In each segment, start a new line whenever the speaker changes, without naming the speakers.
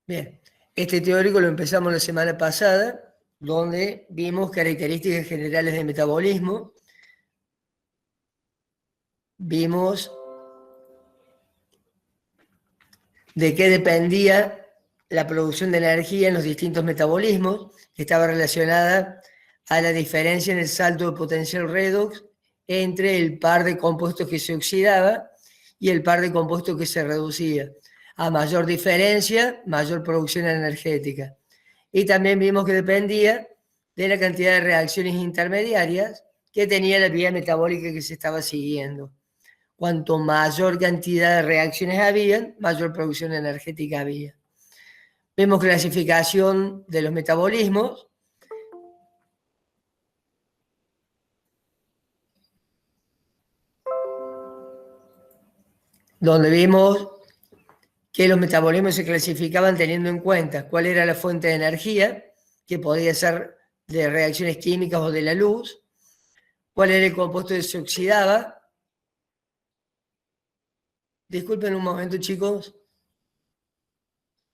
Bien, este teórico lo empezamos la semana pasada, donde vimos características generales del metabolismo, vimos de qué dependía la producción de energía en los distintos metabolismos, que estaba relacionada a la diferencia en el salto de potencial redox entre el par de compuestos que se oxidaba y el par de compuestos que se reducía. A mayor diferencia, mayor producción energética. Y también vimos que dependía de la cantidad de reacciones intermediarias que tenía la vía metabólica que se estaba siguiendo. Cuanto mayor cantidad de reacciones había, mayor producción energética había. Vemos clasificación de los metabolismos. Donde vimos que los metabolismos se clasificaban teniendo en cuenta cuál era la fuente de energía, que podía ser de reacciones químicas o de la luz, cuál era el compuesto que se oxidaba. Disculpen un momento, chicos.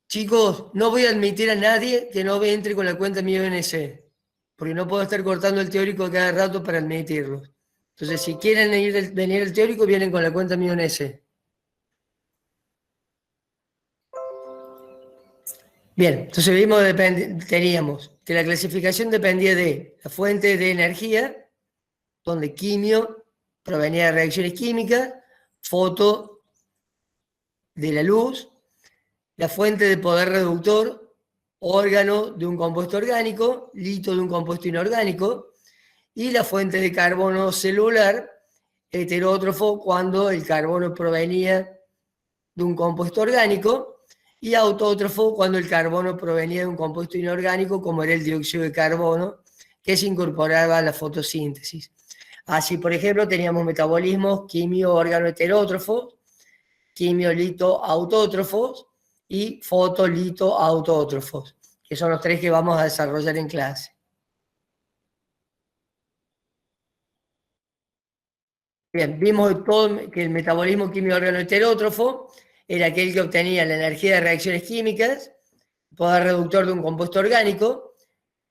Chicos, no voy a admitir a nadie que no entre con la cuenta mi IBNC, porque no puedo estar cortando el teórico cada rato para admitirlo. Entonces, si quieren venir el teórico, vienen con la cuenta mi IBNC. Bien, entonces teníamos que la clasificación dependía de la fuente de energía, donde quimio provenía de reacciones químicas, foto de la luz, la fuente de poder reductor, órgano de un compuesto orgánico, lito de un compuesto inorgánico, y la fuente de carbono celular, heterótrofo, cuando el carbono provenía de un compuesto orgánico, y autótrofo cuando el carbono provenía de un compuesto inorgánico, como era el dióxido de carbono, que se incorporaba a la fotosíntesis. Así, por ejemplo, teníamos metabolismos quimio, órgano heterótrofos, quimiolito autótrofos y fotolito autótrofos, que son los tres que vamos a desarrollar en clase. Bien, vimos todo que el metabolismo quimio órgano heterótrofo era aquel que obtenía la energía de reacciones químicas, poder reductor de un compuesto orgánico,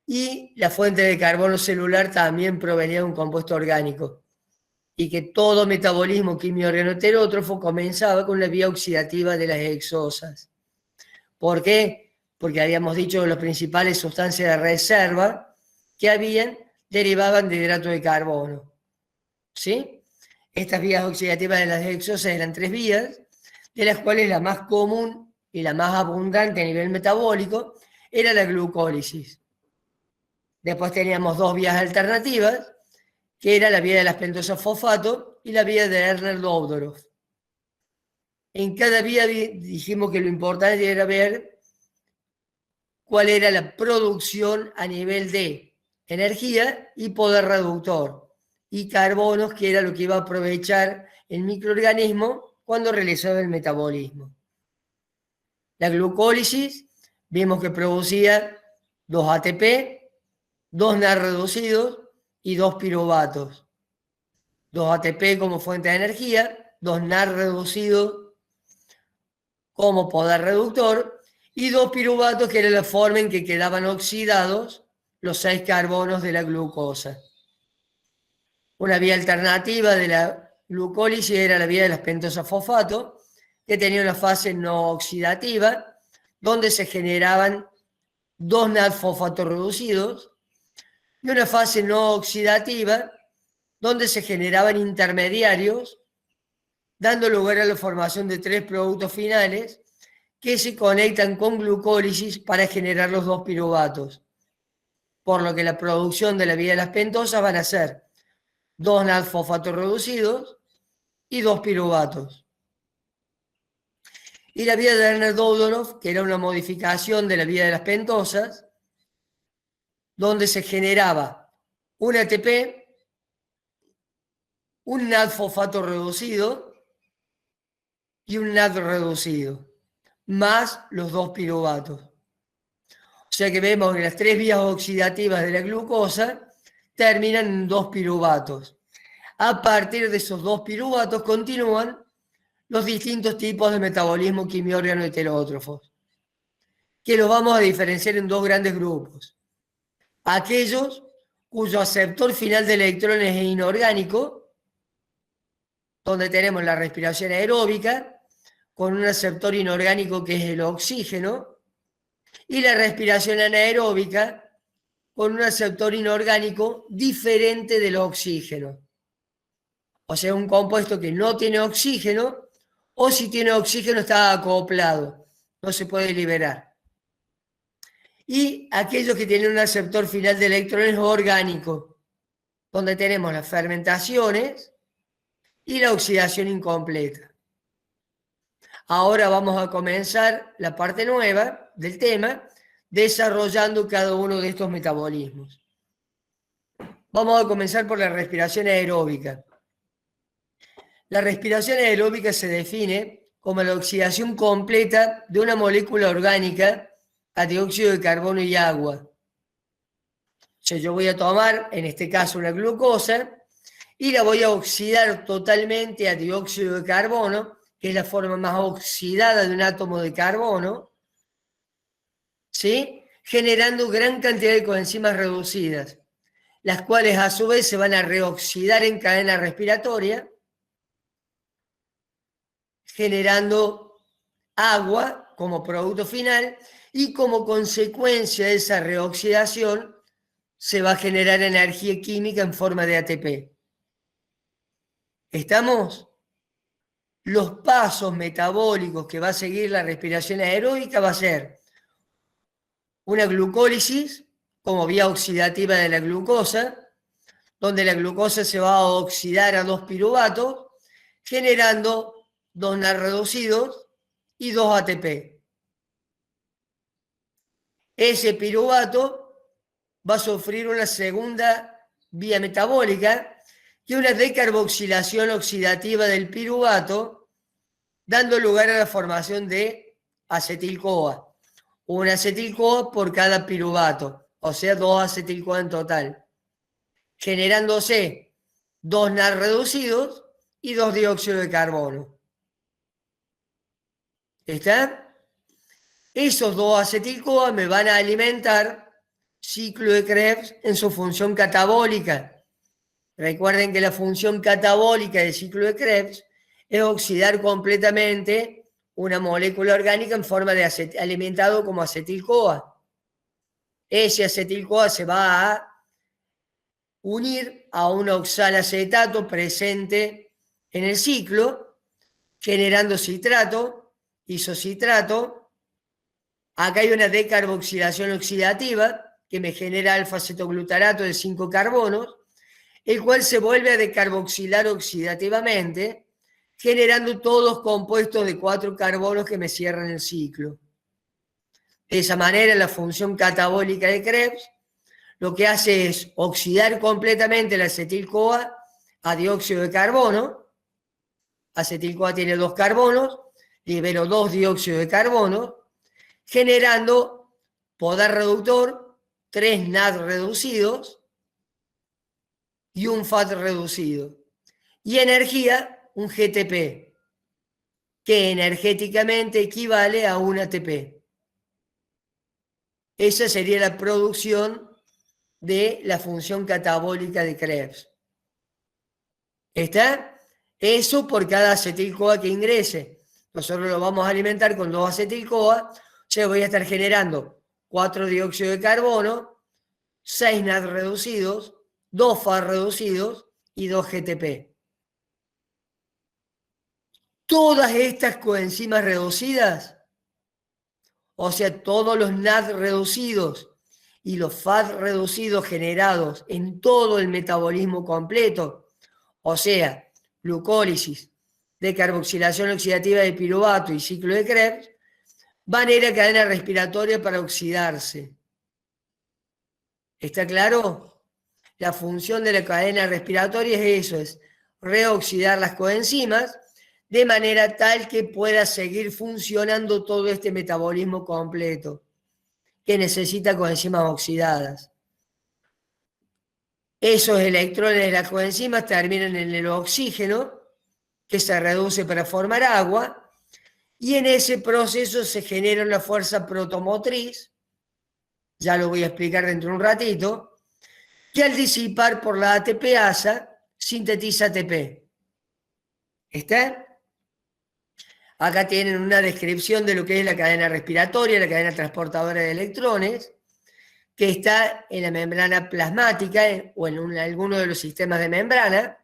y la fuente de carbono celular también provenía de un compuesto orgánico. Y que todo metabolismo quimio órgano heterótrofo comenzaba con la vía oxidativa de las hexosas. ¿Por qué? Porque habíamos dicho que las principales sustancias de reserva que habían derivaban de hidrato de carbono. ¿Sí? Estas vías oxidativas de las hexosas eran 3 vías, de las cuales la más común y la más abundante a nivel metabólico era la glucólisis. Después teníamos 2 vías alternativas, que era la vía de las pentosas fosfato y la vía de Erdner-Doudoroff. En cada vía dijimos que lo importante era ver cuál era la producción a nivel de energía y poder reductor, y carbonos, que era lo que iba a aprovechar el microorganismo cuando realizaba el metabolismo. La glucólisis, vimos que producía 2 ATP, 2 NAD reducidos y 2 piruvatos. 2 ATP como fuente de energía, 2 NAD reducidos como poder reductor, y 2 piruvatos, que era la forma en que quedaban oxidados los 6 carbonos de la glucosa. Una vía alternativa de la glucólisis era la vía de las pentosas fosfato, que tenía una fase no oxidativa, donde se generaban 2 NAD-fosfatos reducidos, y una fase no oxidativa, donde se generaban intermediarios, dando lugar a la formación de 3 productos finales que se conectan con glucólisis para generar los 2 piruvatos. Por lo que la producción de la vía de las pentosas van a ser 2 NAD-fosfatos reducidos y 2 piruvatos. Y la vía de Erdner-Doudoroff, que era una modificación de la vía de las pentosas, donde se generaba un ATP, un NAD-fosfato reducido y un NAD reducido, más los 2 piruvatos. O sea que vemos que las 3 vías oxidativas de la glucosa terminan en 2 piruvatos. A partir de esos 2 piruvatos continúan los distintos tipos de metabolismo quimiórgano heterótrofos. que los vamos a diferenciar en dos grandes grupos. Aquellos cuyo aceptor final de electrones es inorgánico, donde tenemos la respiración aeróbica, con un aceptor inorgánico que es el oxígeno, y la respiración anaeróbica, con un aceptor inorgánico diferente del oxígeno. O sea, un compuesto que no tiene oxígeno, o si tiene oxígeno está acoplado, no se puede liberar. Y aquellos que tienen un aceptor final de electrones orgánico, donde tenemos las fermentaciones y la oxidación incompleta. Ahora vamos a comenzar la parte nueva del tema, desarrollando cada uno de estos metabolismos. Vamos a comenzar por la respiración aeróbica. La respiración aeróbica se define como la oxidación completa de una molécula orgánica a dióxido de carbono y agua. O sea, yo voy a tomar, en este caso, una glucosa y la voy a oxidar totalmente a dióxido de carbono, que es la forma más oxidada de un átomo de carbono, ¿sí? Generando gran cantidad de coenzimas reducidas, las cuales a su vez se van a reoxidar en cadena respiratoria, generando agua como producto final, y como consecuencia de esa reoxidación se va a generar energía química en forma de ATP. ¿Estamos? Los pasos metabólicos que va a seguir la respiración aeróbica va a ser una glucólisis como vía oxidativa de la glucosa, donde la glucosa se va a oxidar a 2 piruvatos, generando 2 NAD reducidos y 2 ATP. Ese piruvato va a sufrir una segunda vía metabólica, que es una decarboxilación oxidativa del piruvato, dando lugar a la formación de acetil-CoA. Un acetil-CoA por cada piruvato, o sea, 2 acetil-CoA en total, generándose 2 NAD reducidos y 2 dióxido de carbono. ¿Está? Esos 2 acetil-CoA me van a alimentar ciclo de Krebs en su función catabólica. Recuerden que la función catabólica del ciclo de Krebs es oxidar completamente una molécula orgánica en forma de alimentado como acetil-CoA. Ese acetil-CoA se va a unir a un oxalacetato presente en el ciclo, generando citrato, isocitrato. Acá hay una decarboxilación oxidativa que me genera alfa-cetoglutarato de 5 carbonos, el cual se vuelve a decarboxilar oxidativamente, generando todos compuestos de 4 carbonos que me cierran el ciclo. De esa manera, la función catabólica de Krebs lo que hace es oxidar completamente el acetil-CoA a dióxido de carbono. Acetil-CoA tiene 2 carbonos, libero 2 dióxido de carbono, generando poder reductor, 3 NAD reducidos y un FAT reducido. Y energía, un GTP, que energéticamente equivale a un ATP. Esa sería la producción de la función catabólica de Krebs. ¿Está? Eso por cada acetil-CoA que ingrese. Nosotros lo vamos a alimentar con 2 acetil-CoA, o sea, voy a estar generando 4 dióxido de carbono, 6 NAD reducidos, 2 FAT reducidos y 2 GTP. Todas estas coenzimas reducidas, o sea, todos los NAD reducidos y los FAT reducidos generados en todo el metabolismo completo, o sea, glucólisis, decarboxilación oxidativa de piruvato y ciclo de Krebs, van a ir a cadena respiratoria para oxidarse. ¿Está claro? La función de la cadena respiratoria es eso, es reoxidar las coenzimas de manera tal que pueda seguir funcionando todo este metabolismo completo que necesita coenzimas oxidadas. Esos electrones de las coenzimas terminan en el oxígeno, que se reduce para formar agua, y en ese proceso se genera una fuerza protomotriz, ya lo voy a explicar dentro de un ratito, que al disipar por la ATPasa sintetiza ATP. ¿Está? Acá tienen una descripción de lo que es la cadena respiratoria, la cadena transportadora de electrones, que está en la membrana plasmática o en alguno de los sistemas de membrana,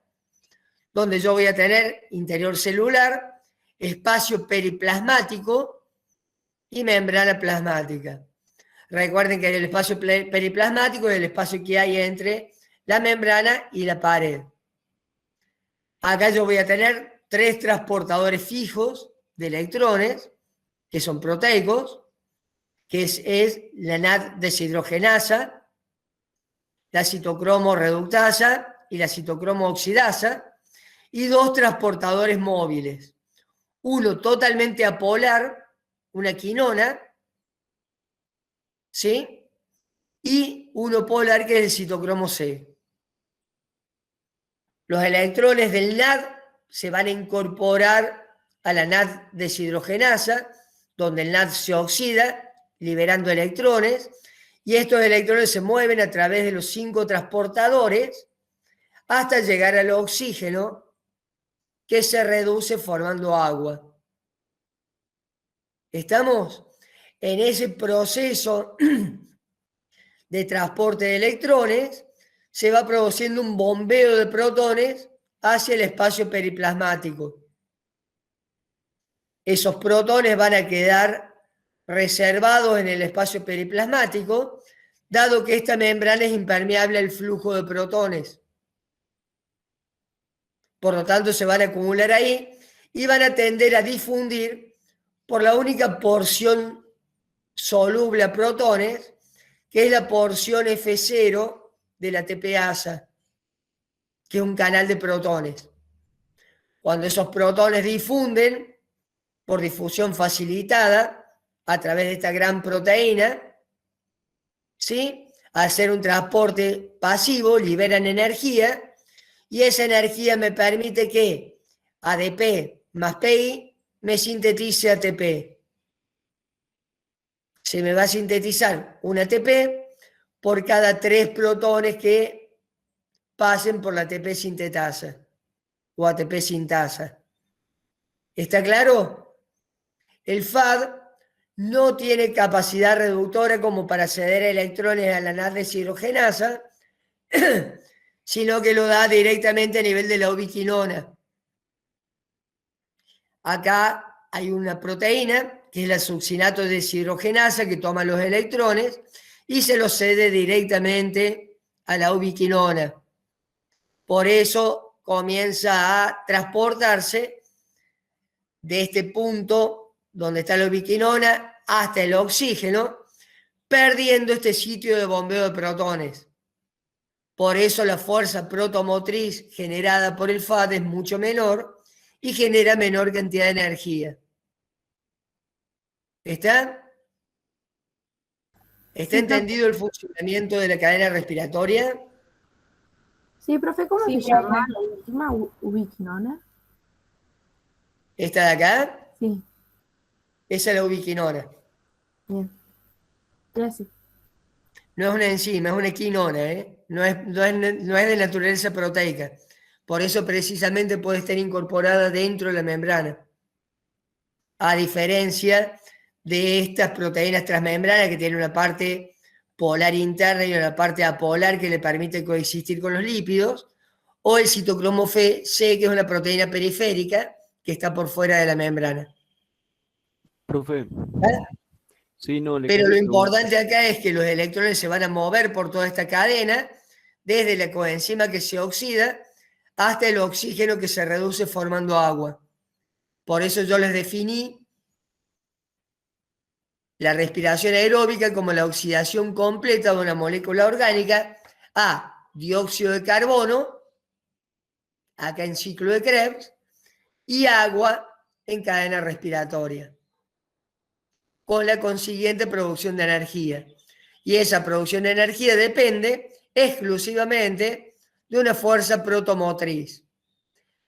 donde yo voy a tener interior celular, espacio periplasmático y membrana plasmática. Recuerden que el espacio periplasmático es el espacio que hay entre la membrana y la pared. Acá yo voy a tener 3 transportadores fijos de electrones, que son proteicos, que es la NAD deshidrogenasa, la citocromo reductasa y la citocromo oxidasa, y 2 transportadores móviles. Uno totalmente apolar, una quinona, ¿sí? Y uno polar, que es el citocromo C. Los electrones del NAD se van a incorporar a la NAD deshidrogenasa, donde el NAD se oxida, liberando electrones, y estos electrones se mueven a través de los 5 transportadores hasta llegar al oxígeno, que se reduce formando agua. ¿Estamos? En ese proceso de transporte de electrones se va produciendo un bombeo de protones hacia el espacio periplasmático. Esos protones van a quedar reservados en el espacio periplasmático, dado que esta membrana es impermeable al flujo de protones. Por lo tanto, se van a acumular ahí y van a tender a difundir por la única porción soluble a protones, que es la porción F0 de la ATPasa, que es un canal de protones. Cuando esos protones difunden por difusión facilitada a través de esta gran proteína, ¿sí? Al hacer un transporte pasivo, liberan energía, y esa energía me permite que ADP más PI me sintetice ATP. Se me va a sintetizar un ATP por cada 3 protones que pasen por la ATP sintetasa o ATP sintasa. ¿Está claro? El FAD no tiene capacidad reductora como para ceder electrones a la NAD deshidrogenasa, sino que lo da directamente a nivel de la ubiquinona. Acá hay una proteína, que es la succinato deshidrogenasa, que toma los electrones y se los cede directamente a la ubiquinona. Por eso comienza a transportarse de este punto donde está la ubiquinona hasta el oxígeno, perdiendo este sitio de bombeo de protones. Por eso la fuerza protomotriz generada por el FAD es mucho menor y genera menor cantidad de energía. ¿Está? ¿Está entendido el funcionamiento de la cadena respiratoria?
Sí, profe, ¿cómo se llama la última ubiquinona?
¿Esta de acá?
Sí.
Esa es la ubiquinona.
Bien. Gracias.
No es una enzima, es una quinona, ¿eh? No es de naturaleza proteica. Por eso precisamente puede estar incorporada dentro de la membrana. A diferencia de estas proteínas transmembranas que tienen una parte polar interna y una parte apolar que le permite coexistir con los lípidos, o el citocromo C, que es una proteína periférica que está por fuera de la membrana.
Profe.
¿Eh?
Sí, no,
Pero lo importante acá es que los electrones se van a mover por toda esta cadena, desde la coenzima que se oxida hasta el oxígeno que se reduce formando agua. Por eso yo les definí la respiración aeróbica como la oxidación completa de una molécula orgánica a dióxido de carbono, acá en ciclo de Krebs, y agua en cadena respiratoria, con la consiguiente producción de energía. Y esa producción de energía depende exclusivamente de una fuerza protomotriz.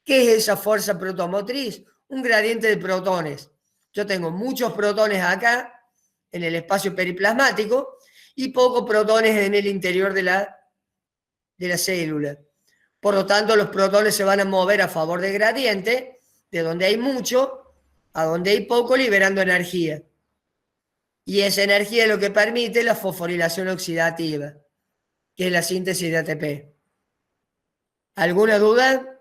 ¿Qué es esa fuerza protomotriz? Un gradiente de protones, Yo tengo muchos protones acá, en el espacio periplasmático, y pocos protones en el interior de la célula. Por lo tanto, los protones se van a mover a favor del gradiente, de donde hay mucho a donde hay poco, liberando energía. Y esa energía es lo que permite la fosforilación oxidativa, que es la síntesis de ATP. ¿Alguna duda?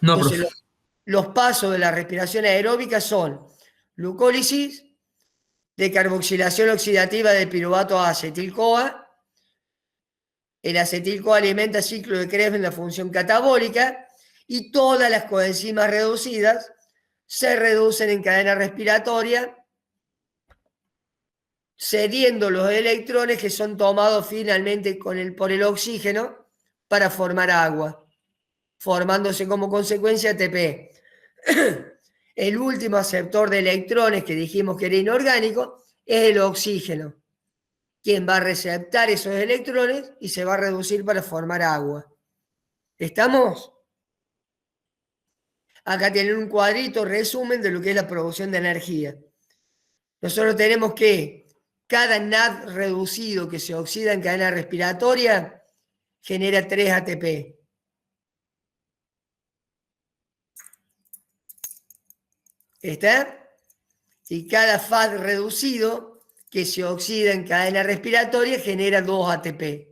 No,
Entonces,
profe.
los pasos de la respiración aeróbica son glucólisis, decarboxilación oxidativa del piruvato a acetil-CoA. El acetil-CoA alimenta el ciclo de Krebs en la función catabólica y todas las coenzimas reducidas se reducen en cadena respiratoria, cediendo los electrones que son tomados finalmente por el oxígeno para formar agua, formándose como consecuencia ATP. El último aceptor de electrones que dijimos que era inorgánico es el oxígeno, quien va a receptar esos electrones y se va a reducir para formar agua. ¿Estamos? Acá tienen un cuadrito resumen de lo que es la producción de energía. Nosotros tenemos que cada NAD reducido que se oxida en cadena respiratoria genera 3 ATP. ¿Está? Y cada FAD reducido que se oxida en cadena respiratoria genera 2 ATP.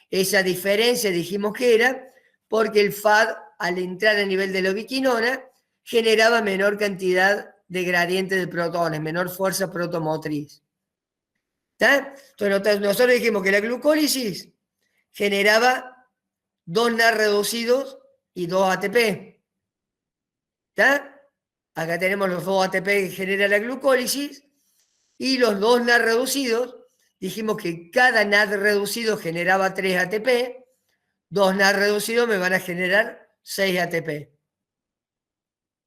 Esa diferencia dijimos que era porque el FAD, al entrar a nivel de la ubiquinona, generaba menor cantidad de gradiente de protones, menor fuerza protomotriz. ¿Está? Entonces nosotros dijimos que la glucólisis generaba 2 NAD reducidos y 2 ATP. ¿Está? Acá tenemos los 2 ATP que genera la glucólisis y los 2 NAD reducidos. Dijimos que cada NAD reducido generaba 3 ATP, 2 NAD reducidos me van a generar 6 ATP.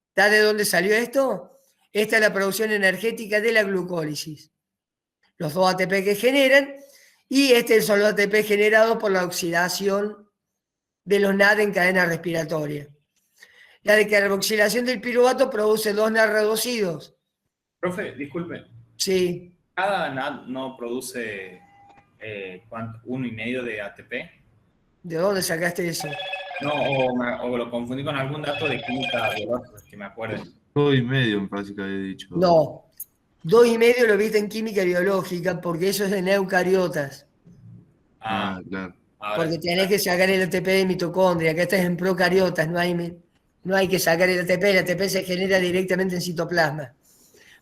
¿Está de dónde salió esto? Esta es la producción energética de la glucólisis. Los 2 ATP que generan, y este son los ATP generados por la oxidación de los NAD en cadena respiratoria. La decarboxilación del piruvato produce 2 NAD reducidos.
Profe, disculpe.
Sí.
¿Cada NAD no produce 1,5 de ATP?
¿De dónde sacaste eso?
No, o lo confundí con algún dato de química biológica, que me acuerde.
2,5 me parece que había dicho.
No. 2,5 lo viste en química biológica porque eso es en eucariotas.
Ah, claro.
Porque tenés que sacar el ATP de mitocondria. Acá estás en procariotas, no hay que sacar el ATP se genera directamente en citoplasma.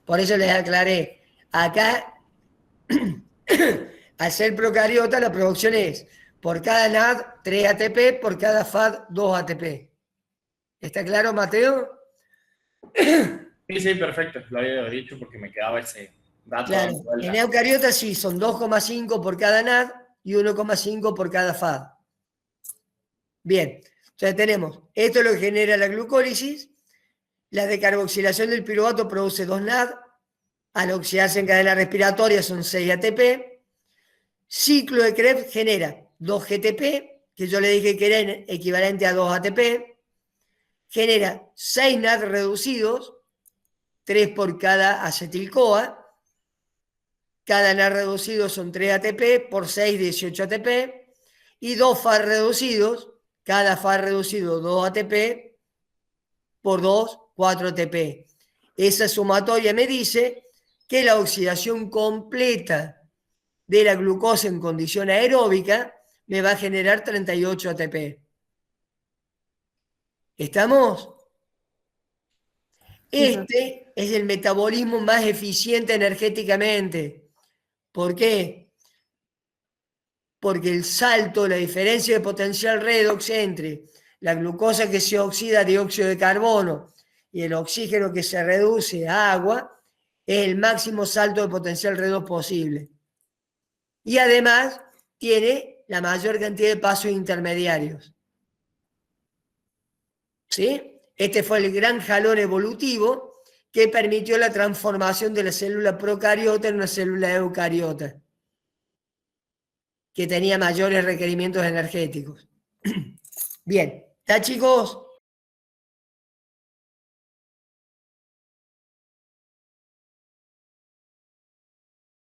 Por eso les aclaré. Acá, al ser procariota, la producción es por cada NAD 3 ATP, por cada FAD 2 ATP. ¿Está claro, Mateo?
Sí, perfecto. Lo había dicho porque me quedaba ese dato.
Claro, en eucariotas sí, son 2,5 por cada NAD y 1,5 por cada FAD. Bien, entonces tenemos, esto es lo que genera la glucólisis. La decarboxilación del piruvato produce 2 NAD, al oxidarse en cadena respiratoria son 6 ATP. Ciclo de Krebs genera 2 GTP, que yo le dije que era equivalente a 2 ATP. Genera 6 NAD reducidos, 3 por cada acetil-CoA. Cada NAD reducido son 3 ATP, por 6, 18 ATP. Y 2 FAD reducidos, cada FAD reducido 2 ATP, por 2, 4 ATP. Esa sumatoria me dice que la oxidación completa de la glucosa en condición aeróbica me va a generar 38 ATP. ¿Estamos? Este es el metabolismo más eficiente energéticamente. ¿Por qué? Porque el salto, la diferencia de potencial redox entre la glucosa que se oxida a dióxido de carbono y el oxígeno que se reduce a agua, es el máximo salto de potencial redox posible. Y además tiene la mayor cantidad de pasos intermediarios. ¿Sí? Este fue el gran jalón evolutivo que permitió la transformación de la célula procariota en una célula eucariota, que tenía mayores requerimientos energéticos. Bien, ¿está, chicos?